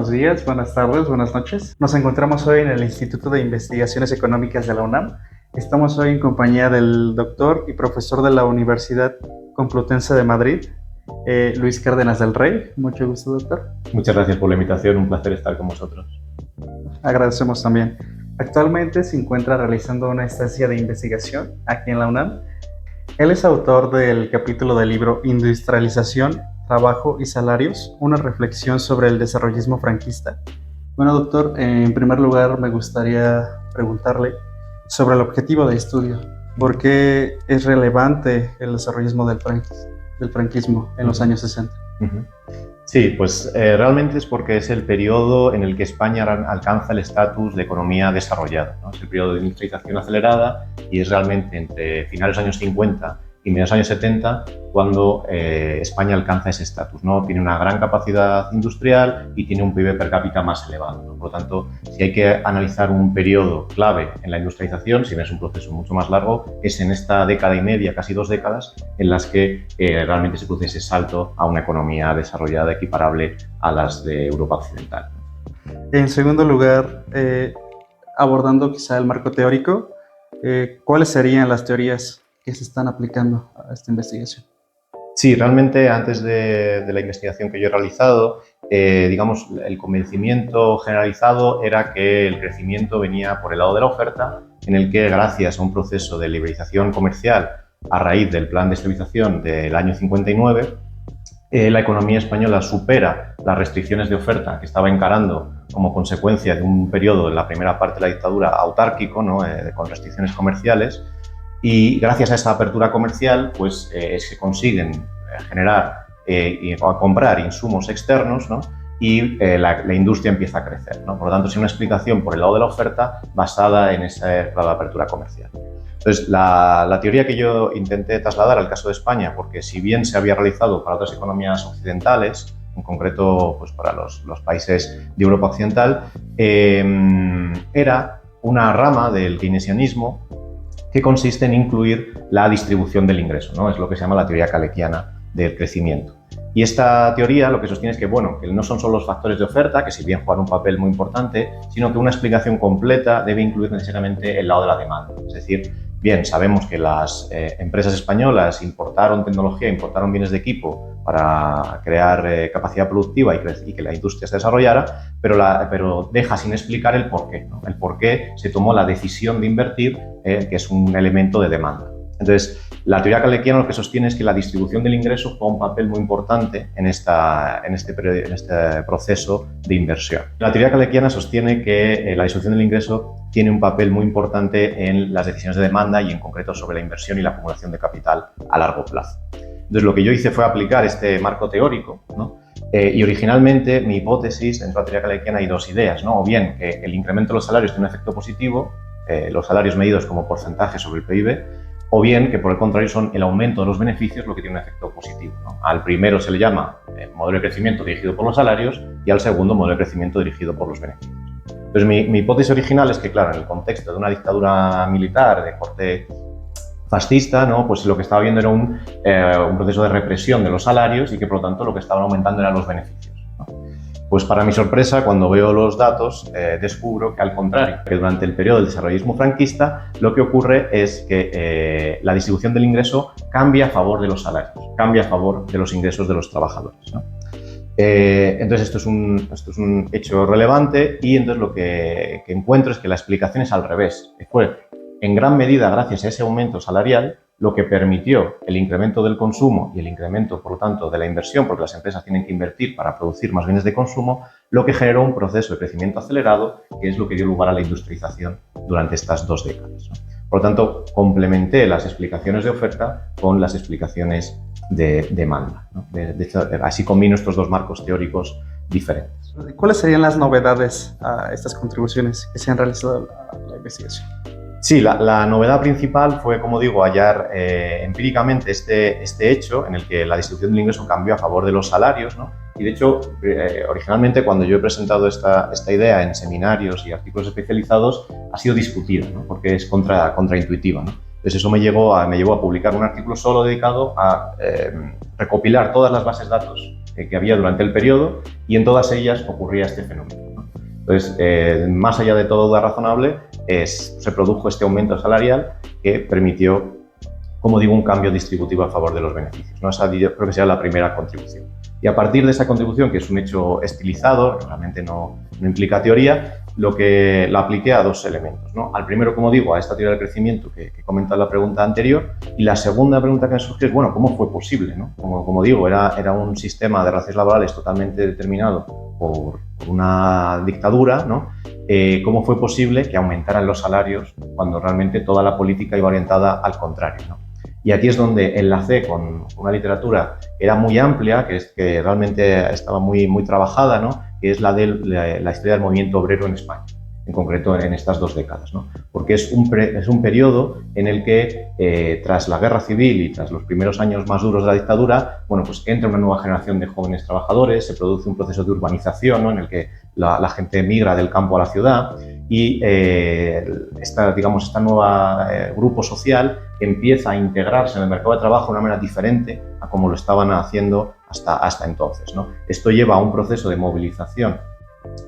buenos días, buenas tardes, buenas noches. Nos encontramos hoy en el Instituto de Investigaciones Económicas de la UNAM. Estamos hoy en compañía del doctor y profesor de la Universidad Complutense de Madrid, Luis Cárdenas del Rey. Mucho gusto, doctor. Muchas gracias por la invitación, un placer estar con vosotros. Agradecemos también. Actualmente se encuentra realizando una estancia de investigación aquí en la UNAM. Él es autor del capítulo del libro Industrialización, Trabajo y Salarios, una reflexión sobre el desarrollismo franquista. Bueno, doctor, en primer lugar me gustaría preguntarle sobre el objetivo de estudio. ¿Por qué es relevante el desarrollismo del franquismo en los años 60? Sí, pues realmente es porque es el periodo en el que España alcanza el estatus de economía desarrollada, ¿no? Es el periodo de industrialización acelerada y es realmente entre finales de los años 50 y mediados de los años 70 cuando España alcanza ese estatus, ¿no? Tiene una gran capacidad industrial y tiene un PIB per cápita más elevado, ¿no? Por lo tanto, si hay que analizar un periodo clave en la industrialización, si bien es un proceso mucho más largo, es en esta década y media, casi 2 décadas, en las que realmente se produce ese salto a una economía desarrollada equiparable a las de Europa occidental. En segundo lugar, abordando quizá el marco teórico, ¿cuáles serían las teorías que se están aplicando a esta investigación? Sí, realmente antes de la investigación que yo he realizado, digamos, el convencimiento generalizado era que el crecimiento venía por el lado de la oferta, en el que gracias a un proceso de liberalización comercial a raíz del plan de estabilización del año 59, la economía española supera las restricciones de oferta que estaba encarando como consecuencia de un periodo en la primera parte de la dictadura autárquico, ¿no? Con restricciones comerciales. Y gracias a esa apertura comercial, pues se consiguen generar y comprar insumos externos, ¿no? Y la industria empieza a crecer, ¿no? Por lo tanto, es una explicación por el lado de la oferta basada en esa apertura comercial. Entonces, la teoría que yo intenté trasladar al caso de España, porque si bien se había realizado para otras economías occidentales, en concreto pues para los países de Europa occidental, era una rama del keynesianismo que consiste en incluir la distribución del ingreso, ¿no? Es lo que se llama la teoría calequiana del crecimiento. Y esta teoría lo que sostiene es que, bueno, que no son solo los factores de oferta, que si bien juegan un papel muy importante, sino que una explicación completa debe incluir necesariamente el lado de la demanda. Es decir, bien, sabemos que las empresas españolas importaron tecnología, importaron bienes de equipo para crear capacidad productiva y que la industria se desarrollara, pero deja sin explicar el porqué, ¿no? El porqué se tomó la decisión de invertir, que es un elemento de demanda. Entonces, la teoría calequiana lo que sostiene es que la distribución del ingreso juega un papel muy importante en este proceso de inversión. La teoría calequiana sostiene que la distribución del ingreso tiene un papel muy importante en las decisiones de demanda y en concreto sobre la inversión y la acumulación de capital a largo plazo. Entonces, lo que yo hice fue aplicar este marco teórico, ¿no? Y originalmente mi hipótesis dentro de la teoría calequiana hay 2 ideas, ¿no? O bien que el incremento de los salarios tiene un efecto positivo, los salarios medidos como porcentaje sobre el PIB, o bien que por el contrario son el aumento de los beneficios lo que tiene un efecto positivo, ¿no? Al primero se le llama modelo de crecimiento dirigido por los salarios y al segundo modelo de crecimiento dirigido por los beneficios. Entonces mi hipótesis original es que, claro, en el contexto de una dictadura militar de corte fascista, ¿no? Pues lo que estaba viendo era un proceso de represión de los salarios y que por lo tanto lo que estaban aumentando eran los beneficios, ¿no? Pues para mi sorpresa, cuando veo los datos, descubro que al contrario, que durante el periodo del desarrollismo franquista lo que ocurre es que la distribución del ingreso cambia a favor de los salarios, cambia a favor de los ingresos de los trabajadores, ¿no? Entonces esto es un hecho relevante y entonces lo que encuentro es que la explicación es al revés, que fue en gran medida gracias a ese aumento salarial lo que permitió el incremento del consumo y el incremento, por lo tanto, de la inversión, porque las empresas tienen que invertir para producir más bienes de consumo, lo que generó un proceso de crecimiento acelerado, que es lo que dio lugar a la industrialización durante estas 2 décadas, ¿no? Por lo tanto, complementé las explicaciones de oferta con las explicaciones de demanda, ¿no? De hecho, así combino estos 2 marcos teóricos diferentes. ¿Cuáles serían las novedades a estas contribuciones que se han realizado a la investigación? Sí, la novedad principal fue, como digo, hallar empíricamente este hecho en el que la distribución del ingreso cambió a favor de los salarios, ¿no? Y de hecho, originalmente cuando yo he presentado esta idea en seminarios y artículos especializados ha sido discutida, ¿no? Porque es contraintuitiva, ¿no? Entonces eso me llevó a publicar un artículo solo dedicado a recopilar todas las bases de datos que había durante el periodo y en todas ellas ocurría este fenómeno, ¿no? Entonces, más allá de todo duda razonable, se produjo este aumento salarial que permitió, como digo, un cambio distributivo a favor de los beneficios, ¿no? Esa yo creo que será la primera contribución. Y a partir de esa contribución, que es un hecho estilizado, realmente no implica teoría, lo que la apliqué a dos elementos, ¿no? Al primero, como digo, a esta teoría del crecimiento que he comentado en la pregunta anterior, y la segunda pregunta que me surgió es, bueno, ¿cómo fue posible, ¿no? Como digo, era un sistema de relaciones laborales totalmente determinado por una dictadura, ¿no? ¿Cómo fue posible que aumentaran los salarios cuando realmente toda la política iba orientada al contrario, ¿no? Y aquí es donde enlacé con una literatura que era muy amplia, que realmente estaba muy trabajada, ¿no? Que es la de la historia del movimiento obrero en España, en concreto en estas 2 décadas, ¿no? Porque es un periodo en el que, tras la guerra civil y tras los primeros años más duros de la dictadura, bueno, pues entra una nueva generación de jóvenes trabajadores, se produce un proceso de urbanización, ¿no? En el que la gente migra del campo a la ciudad y esta nueva grupo social empieza a integrarse en el mercado de trabajo de una manera diferente a como lo estaban haciendo hasta entonces, ¿no? Esto lleva a un proceso de movilización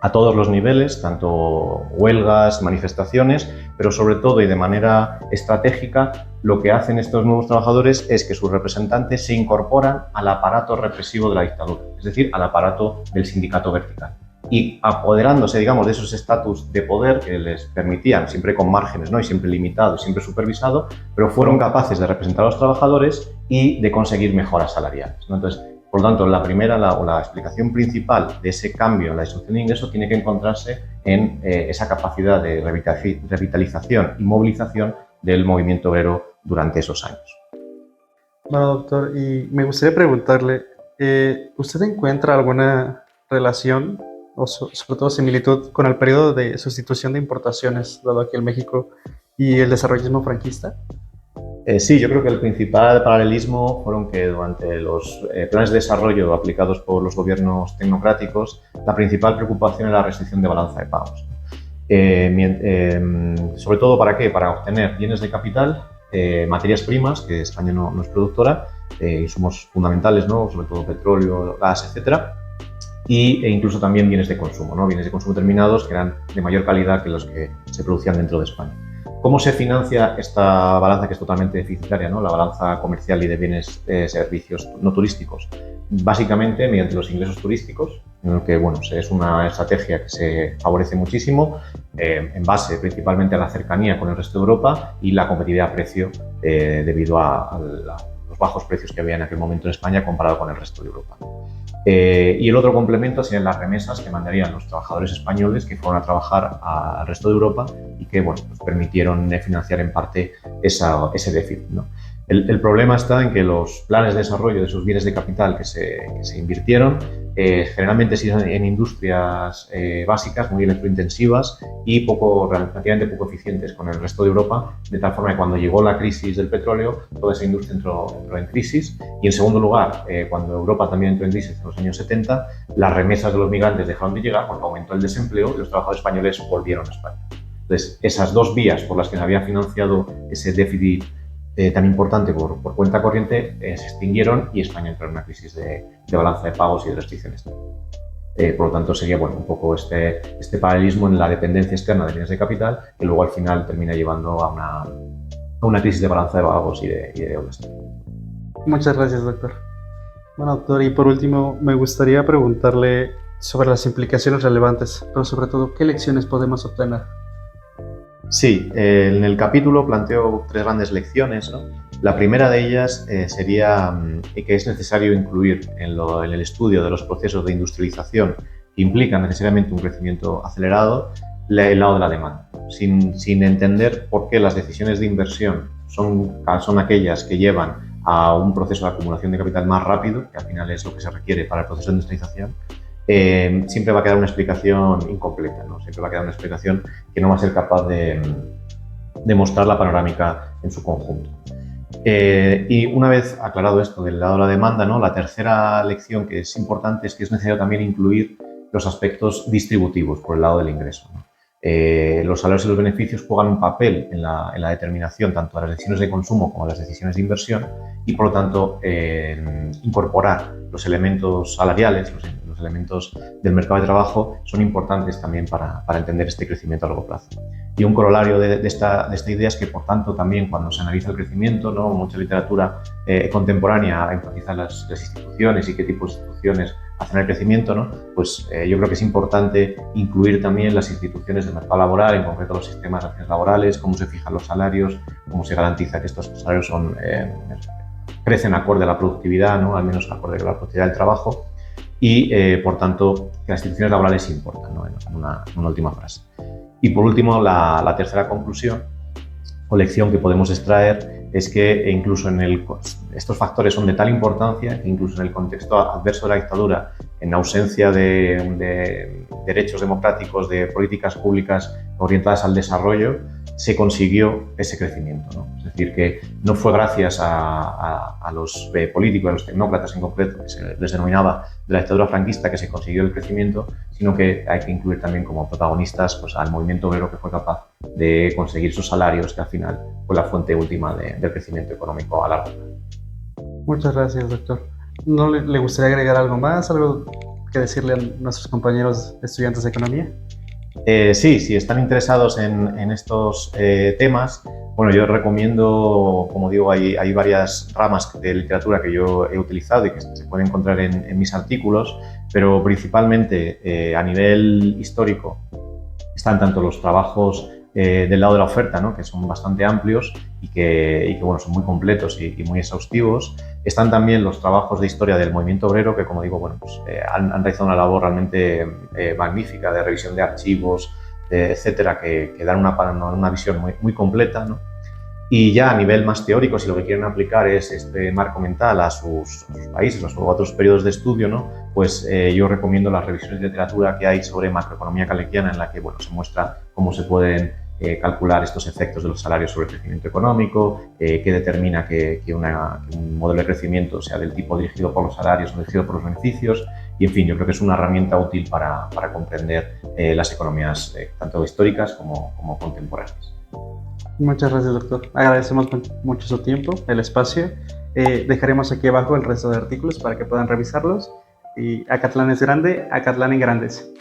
a todos los niveles, tanto huelgas, manifestaciones, pero sobre todo y de manera estratégica, lo que hacen estos nuevos trabajadores es que sus representantes se incorporan al aparato represivo de la dictadura, es decir, al aparato del sindicato vertical. Y apoderándose, digamos, de esos estatus de poder que les permitían, siempre con márgenes, ¿no? Y siempre limitado y siempre supervisado, pero fueron capaces de representar a los trabajadores y de conseguir mejoras salariales, ¿no? Entonces, por lo tanto, la explicación principal de ese cambio en la distribución de ingresos tiene que encontrarse en esa capacidad de revitalización y movilización del movimiento obrero durante esos años. Bueno, doctor, y me gustaría preguntarle, ¿usted encuentra alguna relación o sobre todo similitud con el periodo de sustitución de importaciones dado aquí en México y el desarrollismo franquista? Sí, yo creo que el principal paralelismo fueron que durante los planes de desarrollo aplicados por los gobiernos tecnocráticos, la principal preocupación era la restricción de balanza de pagos. Sobre todo, ¿para qué? Para obtener bienes de capital, materias primas, que España no es productora, insumos fundamentales, ¿no? Sobre todo petróleo, gas, etcétera, e incluso también bienes de consumo, ¿no? Bienes de consumo terminados que eran de mayor calidad que los que se producían dentro de España. ¿Cómo se financia esta balanza que es totalmente deficitaria, ¿no? La balanza comercial y de bienes servicios no turísticos? Básicamente mediante los ingresos turísticos, en el que bueno, es una estrategia que se favorece muchísimo en base principalmente a la cercanía con el resto de Europa y la competitividad a precio debido a los bajos precios que había en aquel momento en España comparado con el resto de Europa. Y el otro complemento serían las remesas que mandarían los trabajadores españoles que fueron a trabajar al resto de Europa y que bueno, pues permitieron financiar en parte ese déficit, ¿no? El problema está en que los planes de desarrollo de esos bienes de capital que se invirtieron generalmente se hicieron en industrias básicas, muy electrointensivas y relativamente poco eficientes con el resto de Europa, de tal forma que cuando llegó la crisis del petróleo, toda esa industria entró en crisis. Y en segundo lugar, cuando Europa también entró en crisis en los años 70, las remesas de los migrantes dejaron de llegar porque aumentó el desempleo y los trabajadores españoles volvieron a España. Entonces, esas dos vías por las que se había financiado ese déficit tan importante por cuenta corriente se extinguieron y España entró en una crisis de balanza de pagos y de restricciones. Por lo tanto, sería bueno, un poco este paralelismo en la dependencia externa de bienes de capital que luego al final termina llevando a una crisis de balanza de pagos y de deudas. Muchas gracias, doctor. Bueno, doctor, y por último, me gustaría preguntarle sobre las implicaciones relevantes, pero sobre todo, ¿qué lecciones podemos obtener? Sí, en el capítulo planteo 3 grandes lecciones, ¿no? La primera de ellas sería que es necesario incluir en el estudio de los procesos de industrialización que implican necesariamente un crecimiento acelerado el lado de la demanda, sin entender por qué las decisiones de inversión son aquellas que llevan a un proceso de acumulación de capital más rápido, que al final es lo que se requiere para el proceso de industrialización. Siempre va a quedar una explicación incompleta, ¿no? Siempre va a quedar una explicación que no va a ser capaz de mostrar la panorámica en su conjunto. Y una vez aclarado esto del lado de la demanda, ¿no? La tercera lección que es importante es que es necesario también incluir los aspectos distributivos por el lado del ingreso, ¿no? los salarios y los beneficios juegan un papel en la determinación tanto de las decisiones de consumo como de las decisiones de inversión y, por lo tanto, incorporar los elementos salariales, los elementos del mercado de trabajo son importantes también para entender este crecimiento a largo plazo. Y un corolario de esta idea es que, por tanto, también cuando se analiza el crecimiento, ¿no? Mucha literatura contemporánea enfatiza las instituciones y qué tipo de instituciones hacen el crecimiento, ¿no? Pues yo creo que es importante incluir también las instituciones del mercado laboral, en concreto los sistemas de relaciones laborales, cómo se fijan los salarios, cómo se garantiza que estos salarios crecen acorde a la productividad, ¿no? Al menos acorde a la productividad del trabajo y, por tanto, que las instituciones laborales importan, ¿no? En una última frase. Y, por último, la tercera conclusión o lección que podemos extraer es que incluso estos factores son de tal importancia que incluso en el contexto adverso de la dictadura, en ausencia de derechos democráticos, de políticas públicas orientadas al desarrollo, se consiguió ese crecimiento, ¿no? Es decir, que no fue gracias a los políticos, a los tecnócratas en concreto, que se les denominaba de la dictadura franquista, que se consiguió el crecimiento, sino que hay que incluir también como protagonistas pues, al movimiento obrero que fue capaz de conseguir sus salarios, que al final fue la fuente última del crecimiento económico a largo plazo. Muchas gracias, doctor. ¿No le gustaría agregar algo más, algo que decirle a nuestros compañeros estudiantes de economía? Sí, si están interesados en estos temas, bueno, yo recomiendo, como digo, hay varias ramas de literatura que yo he utilizado y que se pueden encontrar en mis artículos, pero principalmente a nivel histórico están tanto los trabajos del lado de la oferta, ¿no? Que son bastante amplios y que bueno, son muy completos y muy exhaustivos. Están también los trabajos de historia del movimiento obrero que, como digo, bueno, pues, han realizado una labor realmente magnífica de revisión de archivos, etcétera, que dan una visión muy completa, ¿no? Y ya a nivel más teórico, si lo que quieren aplicar es este marco mental a sus países o a otros periodos de estudio, ¿no? Pues yo recomiendo las revisiones de literatura que hay sobre macroeconomía calequiana, en la que bueno, se muestra cómo se pueden calcular estos efectos de los salarios sobre el crecimiento económico, qué determina que un modelo de crecimiento sea del tipo dirigido por los salarios o dirigido por los beneficios. Y, en fin, yo creo que es una herramienta útil para comprender las economías tanto históricas como contemporáneas. Muchas gracias, doctor. Agradecemos mucho su tiempo, el espacio. Dejaremos aquí abajo el resto de artículos para que puedan revisarlos. Y Acatlán es grande, Acatlán en grandes.